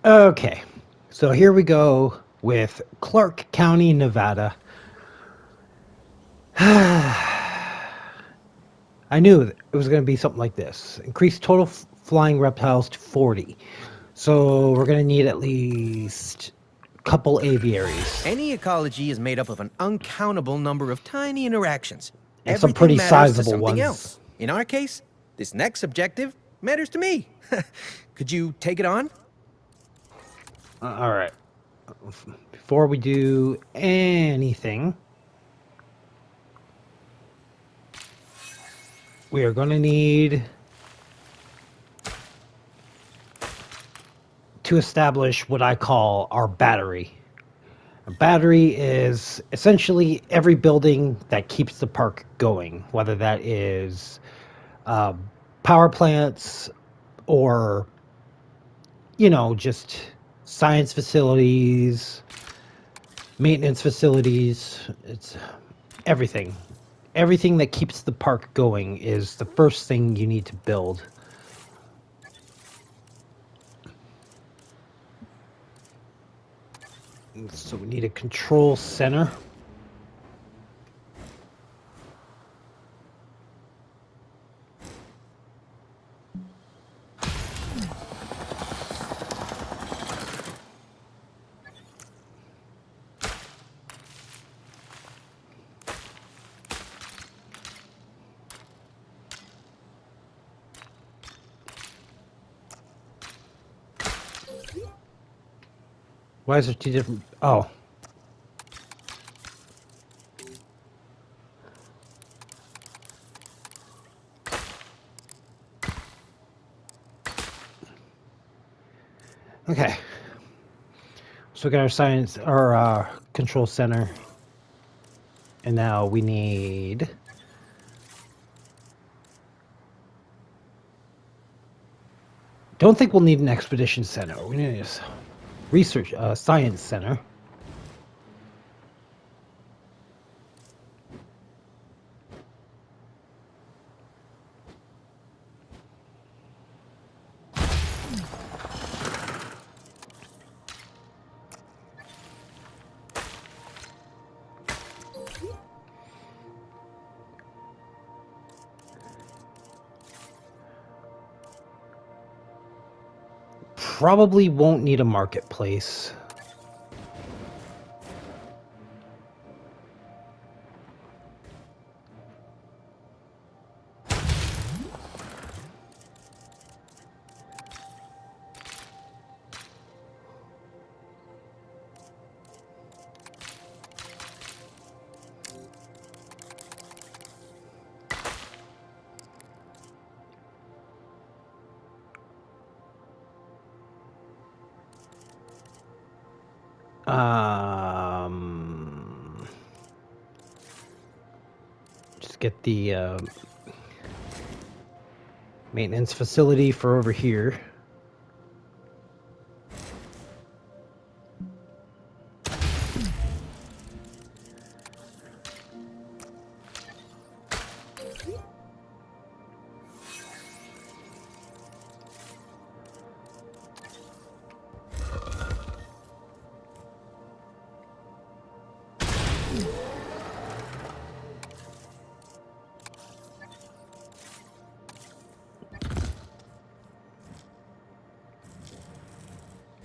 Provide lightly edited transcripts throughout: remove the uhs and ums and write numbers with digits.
Okay, so here we go with Clark County, Nevada. I knew it was going to be something like this. Increase total flying reptiles to 40. So we're going to need at least a couple aviaries Any ecology is made up of an uncountable number of tiny interactions. and some Everything pretty matters to sizable something ones. else. In our case, this next objective matters to me. Could you take it on? All right. Before we do anything, we are going to need to establish what I call our battery. A battery is essentially every building that keeps the park going, whether that is uh, power plants or, just science facilities, maintenance facilities. It's everything. Everything that keeps the park going is the first thing you need to build. So we need a control center. Why is there two different? Oh, okay. So we got our science, our control center, and now we need. Don't think we'll need an expedition center. We need a research science center. Probably won't need a marketplace. Um, just get the maintenance facility for over here.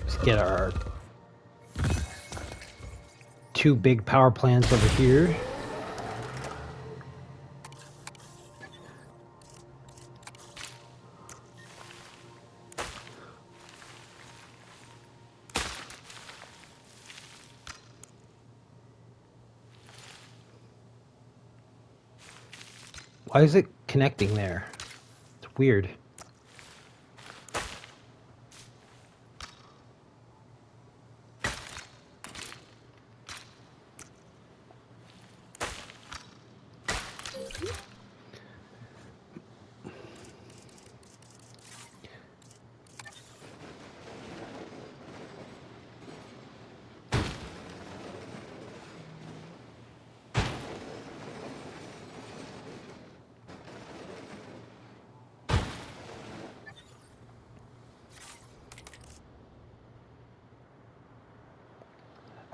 Let's get our two big power plants over here. Why is it connecting there? It's weird.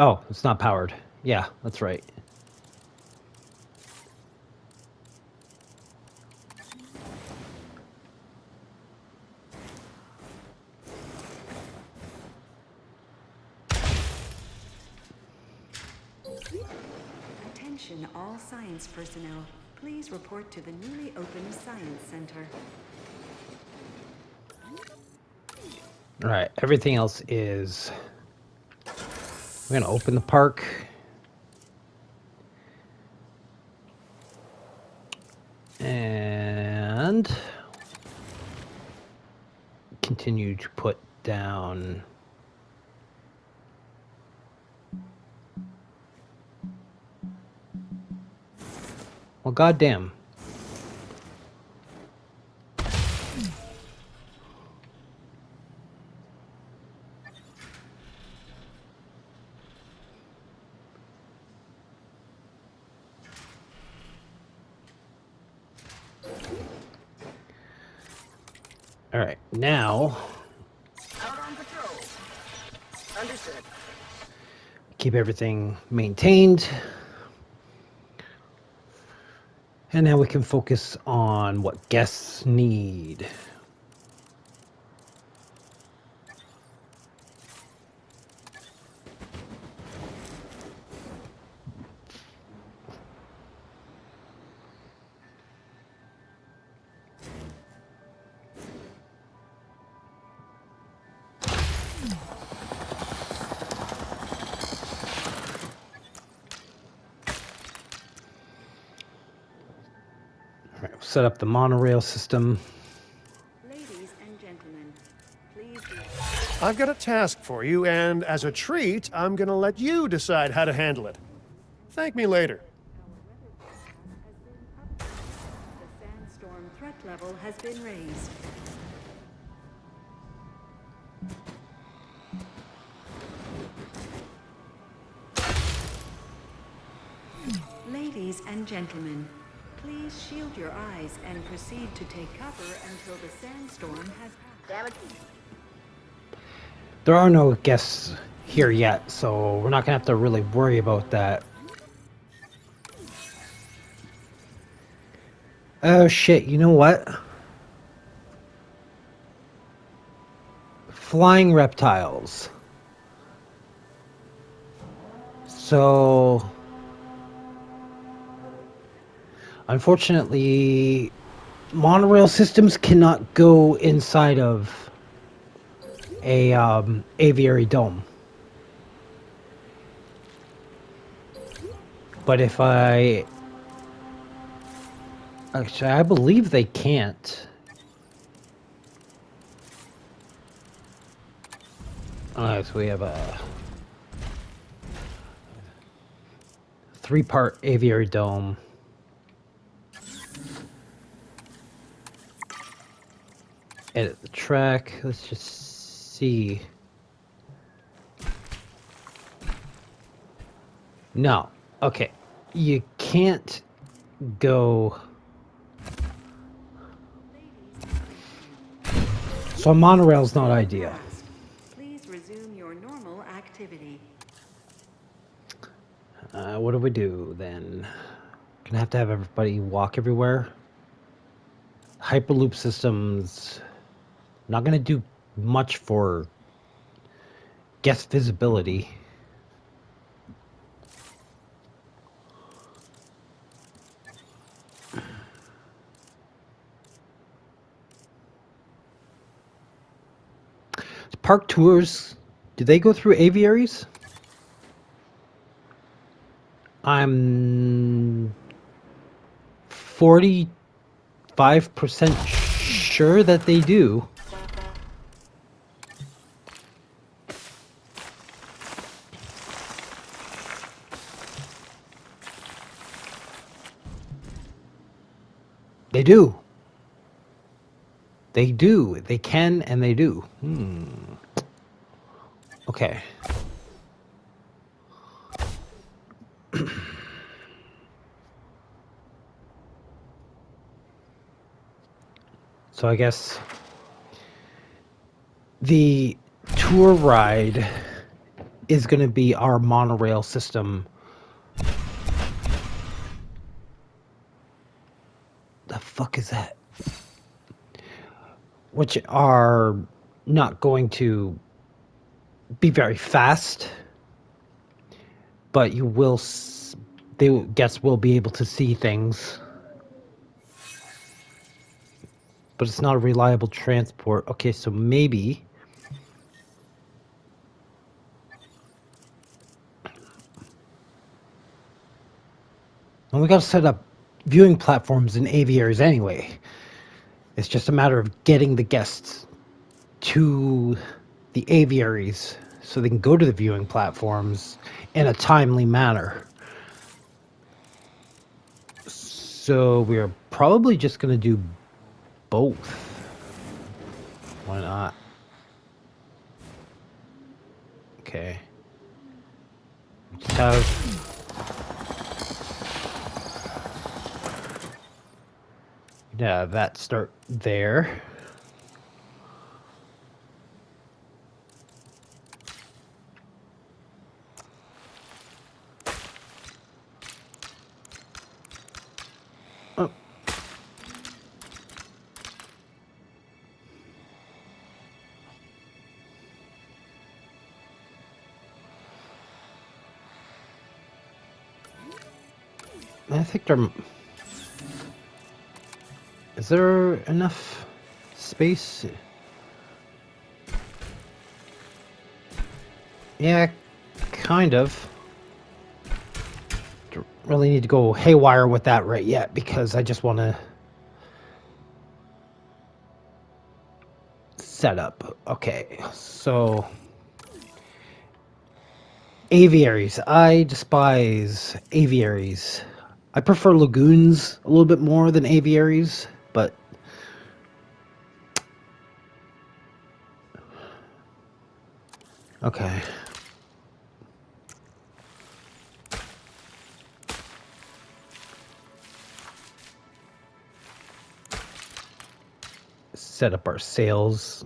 Oh, it's not powered. Yeah, that's right. Attention all science personnel. Please report to the newly opened Science Center. All right, everything else is... We're going to open the park. And continue to put down... Well, goddamn. All right, now Out on patrol. Understood. keep everything maintained. And now we can focus on what guests need. All right, we'll set up the monorail system. Ladies and gentlemen, please be... I've got a task for you, and as a treat, I'm gonna let you decide how to handle it. Thank me later. The sandstorm threat level has been raised. Ladies and gentlemen, please shield your eyes and proceed to take cover until the sandstorm has passed. Damn it. There are no guests here yet, so we're not gonna have to really worry about that. Oh shit, you know what? Flying reptiles. So... Unfortunately, monorail systems cannot go inside of a aviary dome. But if I... Actually, I believe they can't. Alright, so we have a 3-part aviary dome. Edit the track. Let's just see. No. Okay. You can't go... So a monorail's not ideal. Please resume your normal activity. What do we do then? Gonna have to have everybody walk everywhere. Hyperloop systems not gonna do much for guest visibility. Park tours, do they go through aviaries? I'm 45% sure that they do. They do. They do. They can and they do. Okay. So I guess the tour ride is going to be our monorail system. The fuck is that? Which are not going to be very fast, but you will. They guests will be able to see things, but it's not a reliable transport. Okay, so maybe. And we got to set up viewing platforms in aviaries anyway. It's just a matter of getting the guests to the aviaries so they can go to the viewing platforms in a timely manner. So we're probably just going to do both. Why not? Okay. Just have... Yeah, that start there. Oh. I think there... Is there enough space? Yeah, kind of. Don't really need to go haywire with that right yet because I just want to set up. Okay, so aviaries. I despise aviaries. I prefer lagoons a little bit more than aviaries, but okay. Set up our sales.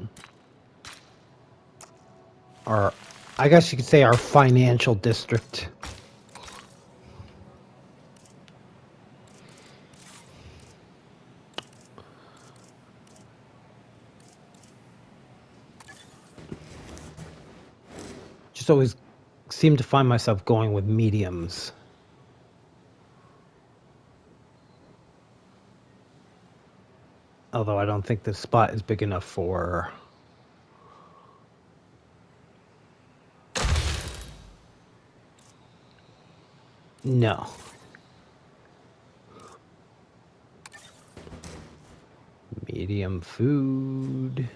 Our, I guess you could say our financial district. Just always seem to find myself going with mediums. Although I don't think this spot is big enough for... No. Medium food.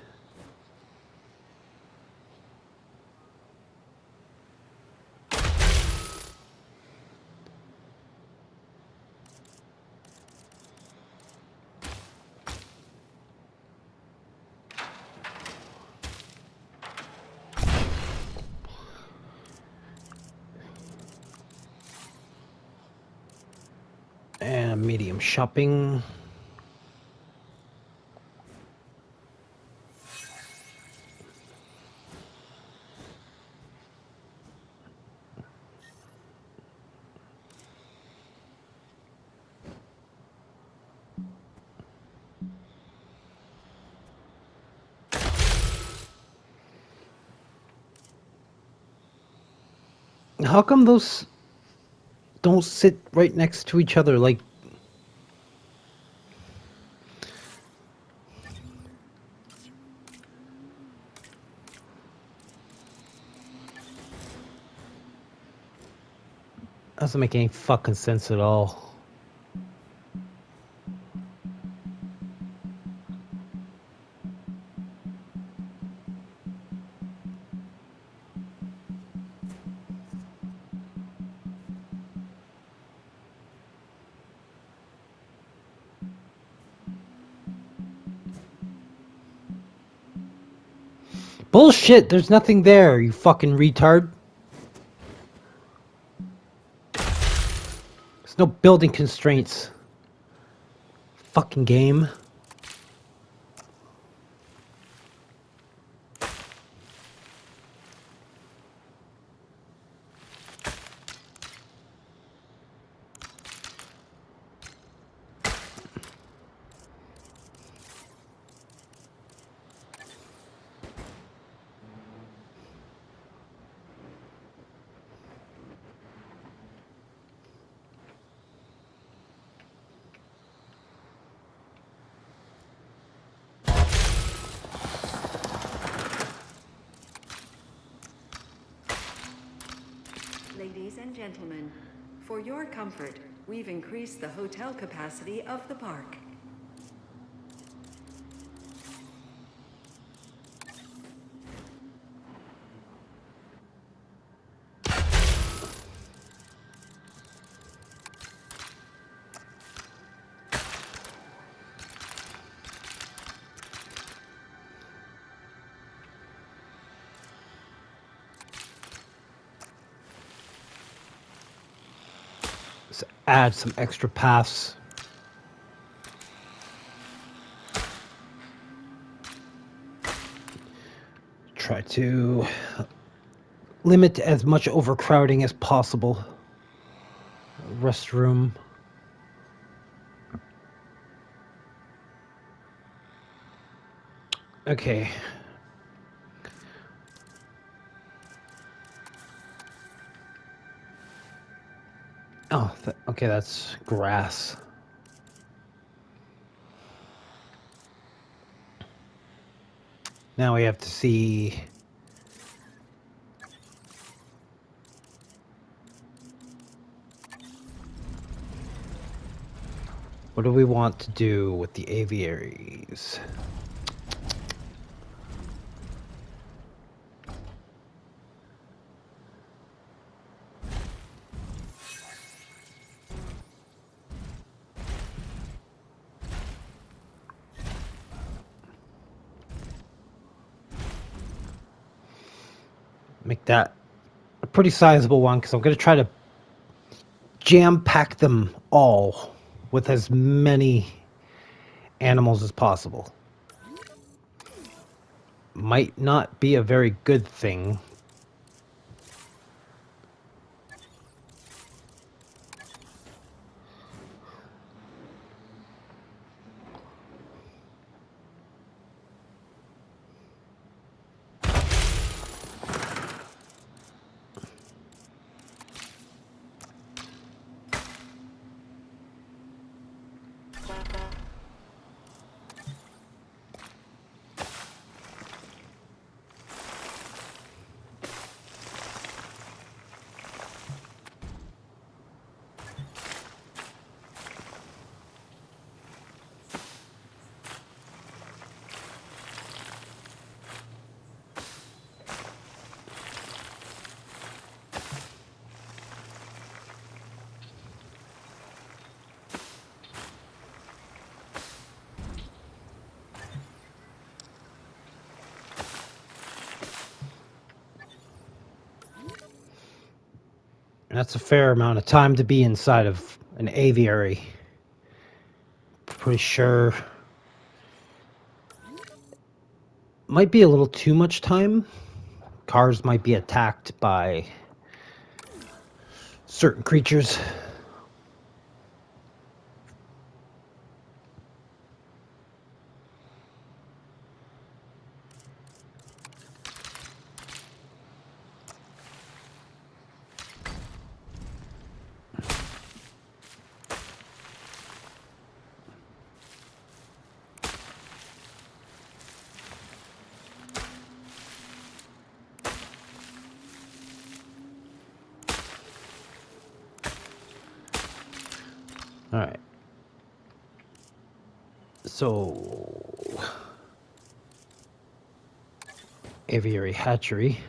And medium shopping. How come those don't sit right next to each other like... Doesn't make any fucking sense at all. Bullshit, there's nothing there, you fucking retard. There's no building constraints. Fucking game. Ladies and gentlemen, for your comfort, we've increased the hotel capacity of the park. Let's add some extra paths. Try to limit as much overcrowding as possible. Restroom. Okay. Oh, okay, that's grass. Now we have to see what do we want to do with the aviaries? Make that a pretty sizable one because I'm going to try to jam pack them all with as many animals as possible. Might not be a very good thing. That's a fair amount of time to be inside of an aviary. Pretty sure. Might be a little too much time. Cars might be attacked by certain creatures. All right. So, aviary hatchery.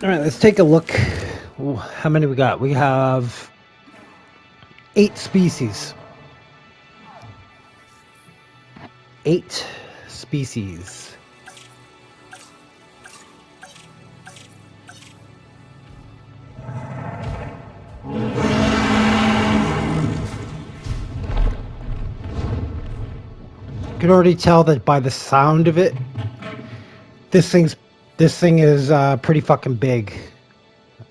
All right, let's take a look. How many we got? We have 8 species. 8 species. You can already tell that by the sound of it, this thing is pretty fucking big.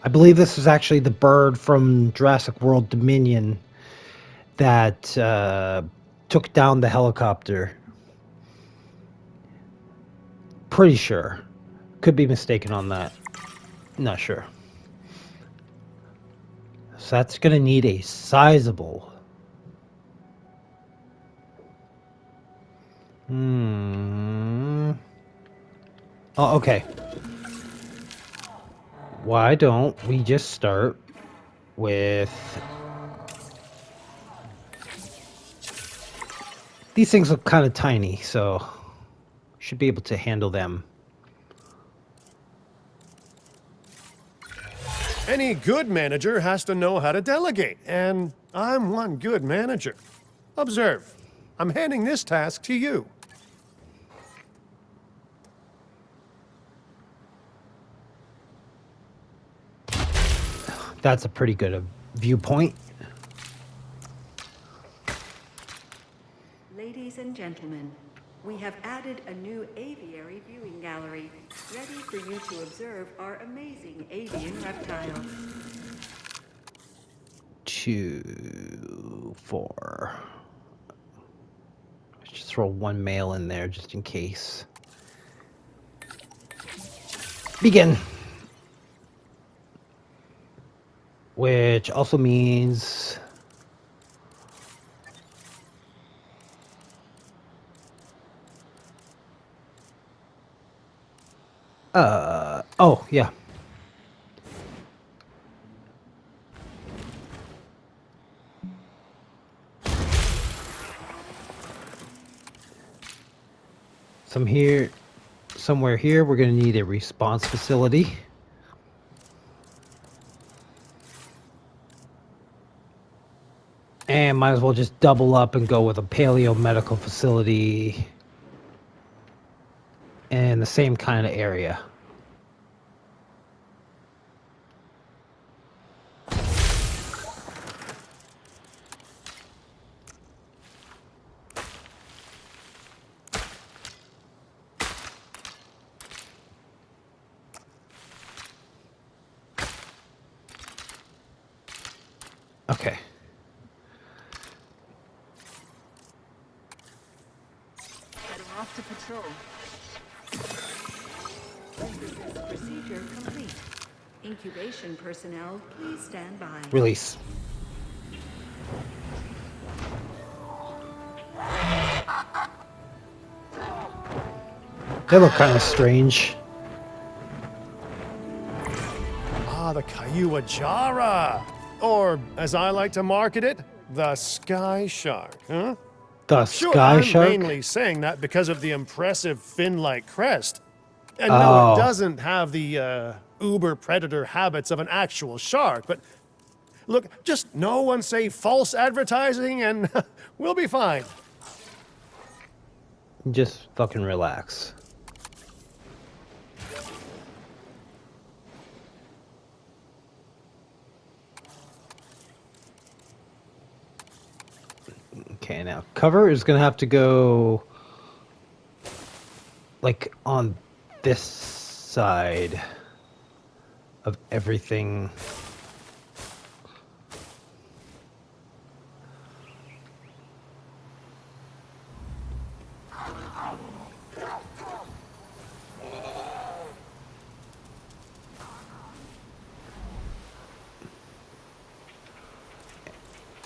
I believe this is actually the bird from Jurassic World Dominion that took down the helicopter. Pretty sure. Could be mistaken on that. Not sure. So that's going to need a sizable. Oh, okay. Why don't we just start with... These things look kind of tiny, so should be able to handle them. Any good manager has to know how to delegate, and I'm one good manager. Observe. I'm handing this task to you. That's a pretty good viewpoint. Ladies and gentlemen, we have added a new aviary viewing gallery, ready for you to observe our amazing avian reptiles. 2, 4. Let's just throw one male in there just in case. Begin. Which also means... oh, yeah. Somewhere here, we're going to need a response facility. And might as well just double up and go with a paleo medical facility in the same kind of area. Okay. Heading off to patrol. Procedure complete. Incubation personnel, please stand by. Release. They look kind of strange. Ah, the Kaiua Jara! Or, as I like to market it, the Sky Shark, huh? The Sure, sky I'm shark? mainly saying that because of the impressive fin-like crest. And no, Oh. it doesn't have the uber predator habits of an actual shark, but look, just no one say false advertising and we'll be fine. Just fucking relax. Okay, now cover is gonna have to go like on this side of everything.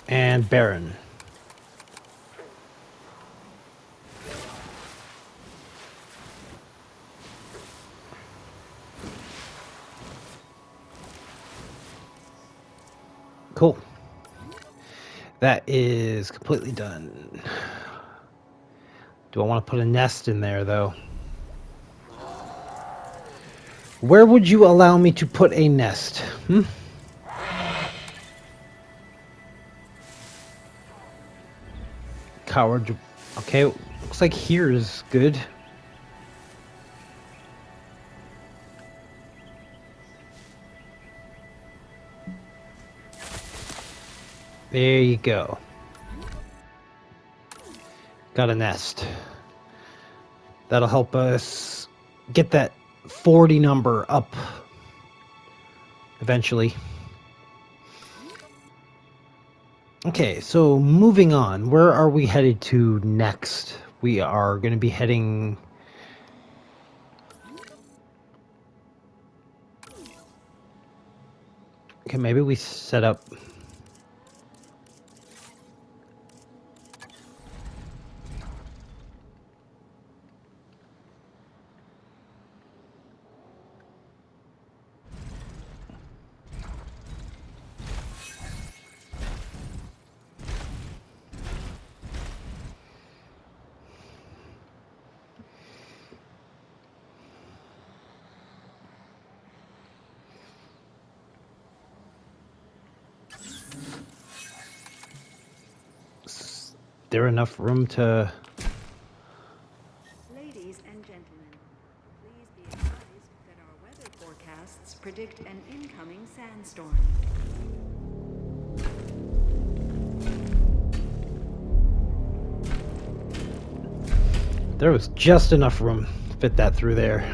And Baron. Cool. That is completely done. Do I want to put a nest in there, though? Where would you allow me to put a nest? Coward. Okay, looks like here is good. There you go. Got a nest. That'll help us get that 40 number up eventually. Okay, so moving on. Where are we headed to next? We are going to be heading... Okay, maybe we set up... Is there enough room to... Ladies and gentlemen, please be advised that our weather forecasts predict an incoming sandstorm. There was just enough room to fit that through there.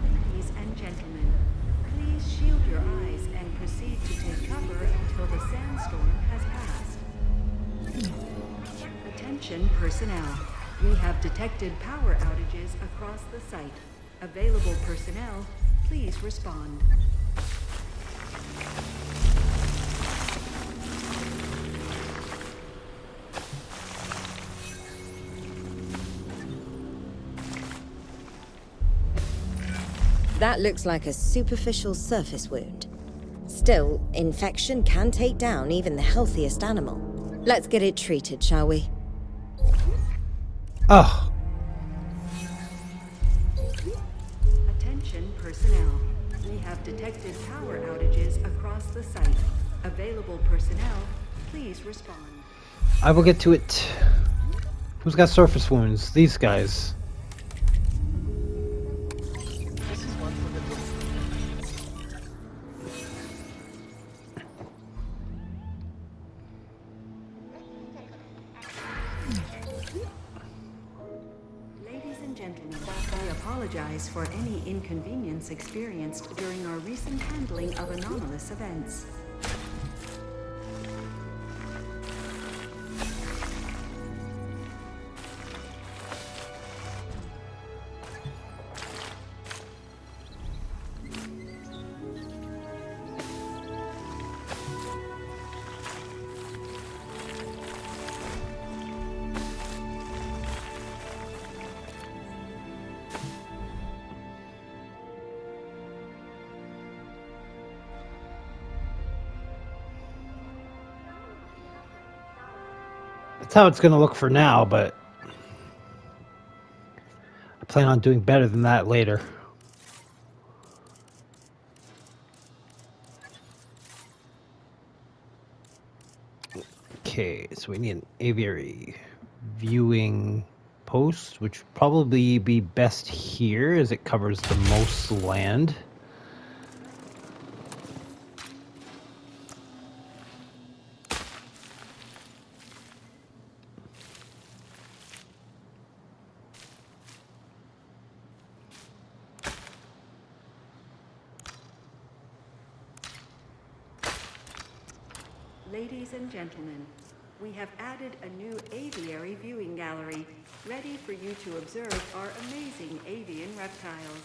Ladies and gentlemen, please shield your eyes and proceed to take cover until the sandstorm has passed. Attention personnel. We have detected power outages across the site. Available personnel, please respond. That looks like a superficial surface wound. Still, infection can take down even the healthiest animal. Let's get it treated, shall we? Oh, Attention personnel. We have detected power outages across the site. Available personnel, please respond. I will get to it. Who's got surface wounds? These guys. Ladies and gentlemen, we apologize for any inconvenience experienced during our recent handling of anomalous events. That's how it's going to look for now, but I plan on doing better than that later. Okay, so we need an aviary viewing post, which would probably be best here as it covers the most land. Ladies and gentlemen, we have added a new aviary viewing gallery, ready for you to observe our amazing avian reptiles.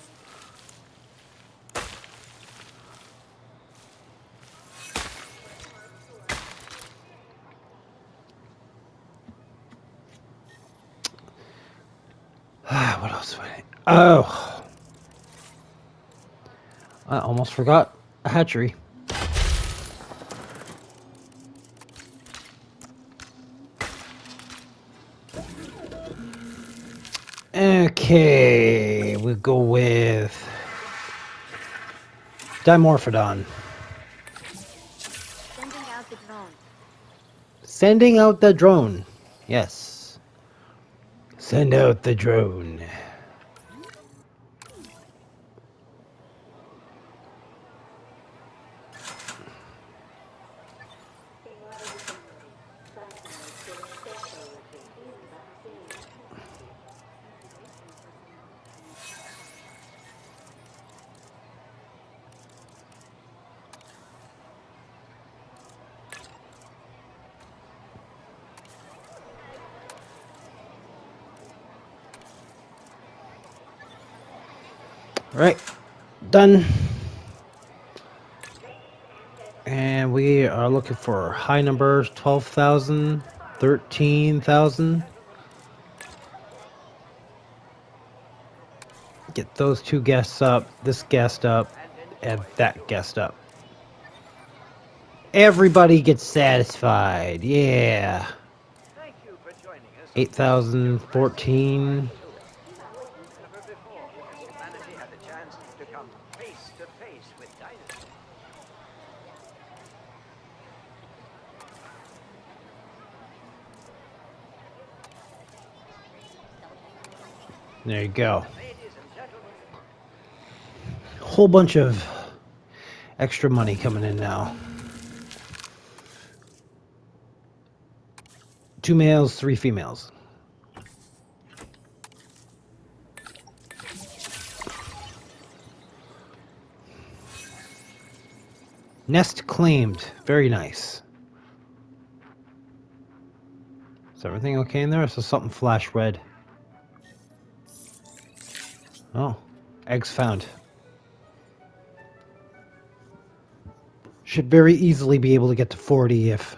What else do I need? Oh, I almost forgot a hatchery. Okay, we'll go with Dimorphodon. Sending out the drone. Sending out the drone. Yes. Send out the drone. Right, done. And we are looking for high numbers, 12,000, 13,000. Get those two guests up, this guest up, and that guest up. Everybody gets satisfied. Yeah. 8,014. There you go. Whole bunch of extra money coming in now. 2 males, 3 females. Nest claimed. Very nice. Is everything okay in there? Or is there something flash red? Oh, eggs found. Should very easily be able to get to 40 if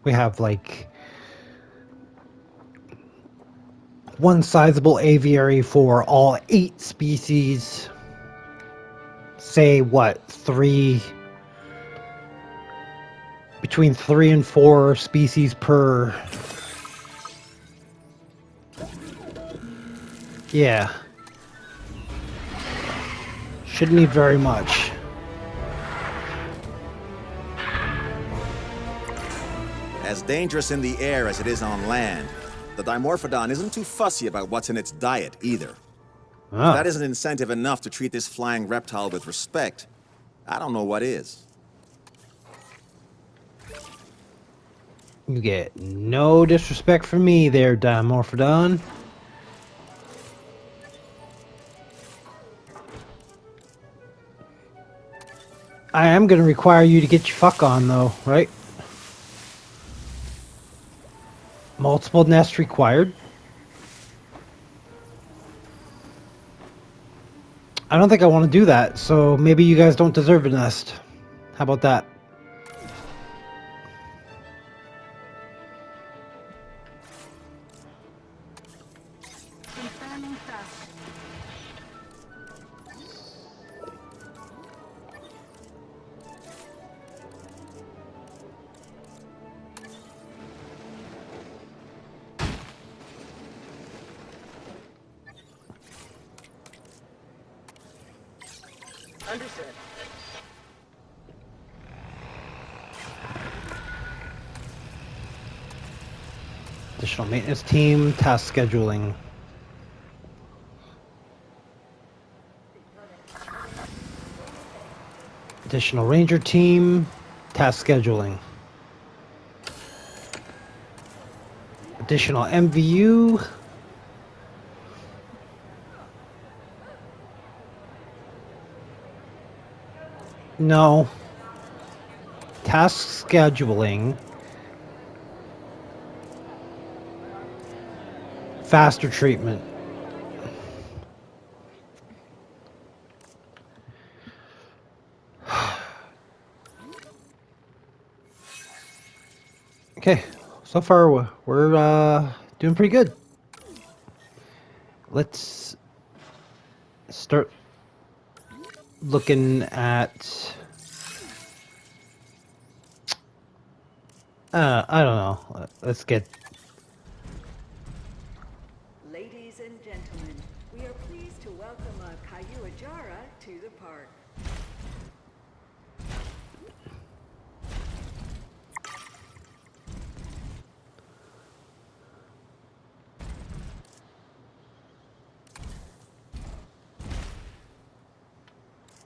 we have like one sizable aviary for all 8 species. Say what, between 3 and 4 species per. Yeah. Shouldn't need very much. As dangerous in the air as it is on land, the Dimorphodon isn't too fussy about what's in its diet either. Oh. If that isn't incentive enough to treat this flying reptile with respect, I don't know what is. You get no disrespect from me there, Dimorphodon. I am going to require you to get your fuck on, though, right? Multiple nests required. I don't think I want to do that, so maybe you guys don't deserve a nest. How about that? Confirming task. Understood. Additional maintenance team, task scheduling. Additional ranger team, task scheduling. Additional MVU. No. Task scheduling. Faster treatment. Okay, so far we're doing pretty good. Let's start looking at I don't know. Let's get Ladies and gentlemen, we are pleased to welcome Caillou Ajara to the park.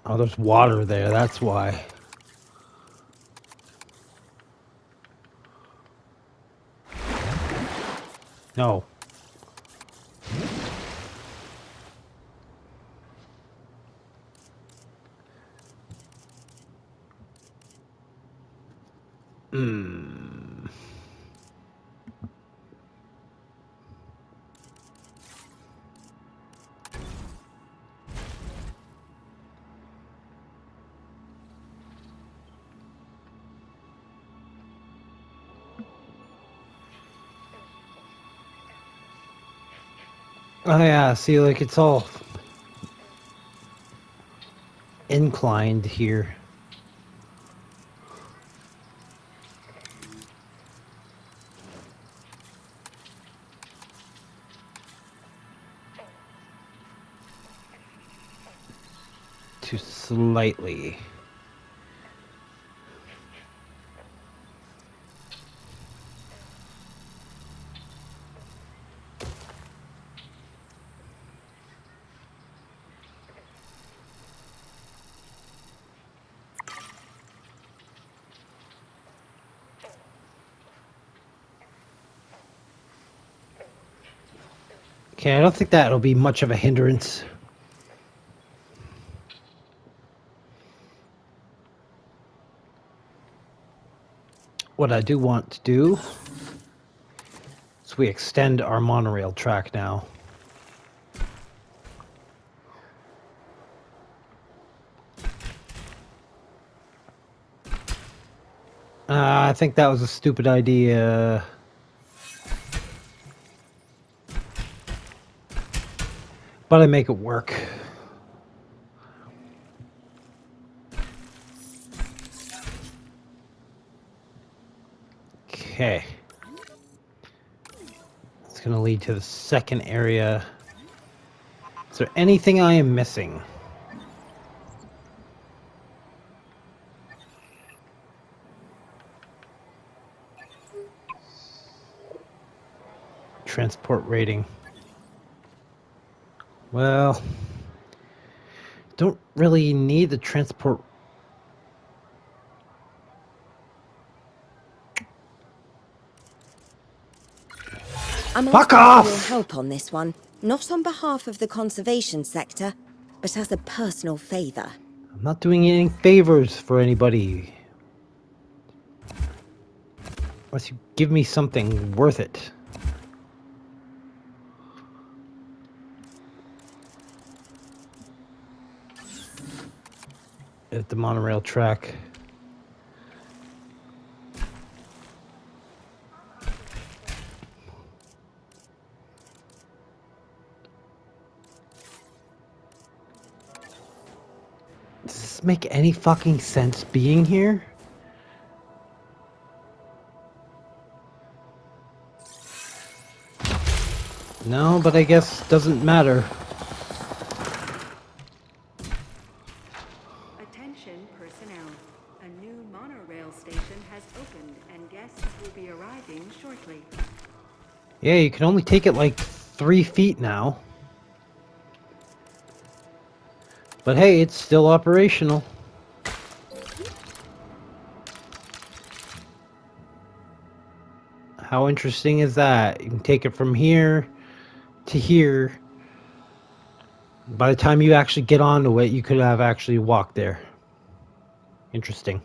oh, there's water there, that's why. No. Hmm. Oh yeah, see, like it's all inclined here. To slightly. Okay, I don't think that'll be much of a hindrance. What I do want to do is we extend our monorail track now. I think that was a stupid idea. But I make it work. Okay. It's going to lead to the second area. Is there anything I am missing? Transport rating. Well, don't really need the transport. I'm Fuck asking off! for your help on this one, not on behalf of the conservation sector, but as a personal favor. I'm not doing any favors for anybody. Unless you give me something worth it. At the monorail track. Does this make any fucking sense being here? No, but I guess doesn't matter. Attention personnel. A new monorail station has opened and guests will be arriving shortly. Yeah, you can only take it like 3 feet now. But hey, it's still operational. How interesting is that? You can take it from here to here. By the time you actually get onto it, you could have actually walked there. Interesting.